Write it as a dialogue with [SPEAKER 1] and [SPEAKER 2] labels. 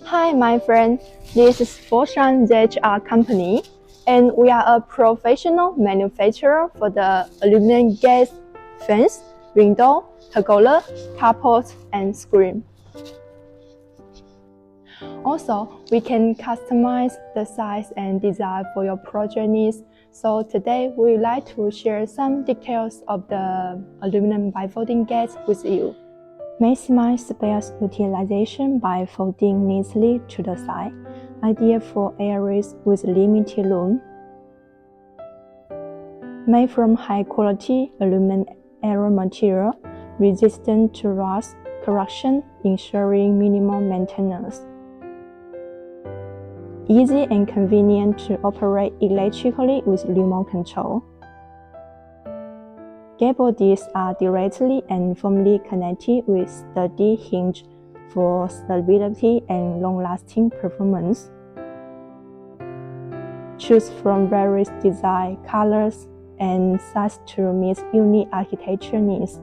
[SPEAKER 1] Hi, my friend. This is Foshan JHR Company, and we are a professional manufacturer for the aluminum gas fence, window, pergola, carport, and screen. Also, we can customize the size and design for your project needs. So today, we would like to share some details of the aluminum bifolding gate with you. Maximize space utilization by folding neatly to the side, ideal for areas with limited room. Made from high-quality aluminum aero material, resistant to rust corrosion, ensuring minimal maintenance. Easy and convenient to operate electrically with remote control. Gate bodies are directly and firmly connected with sturdy hinge for stability and long-lasting performance. Choose from various design, colors, and sizes to meet unique architecture needs.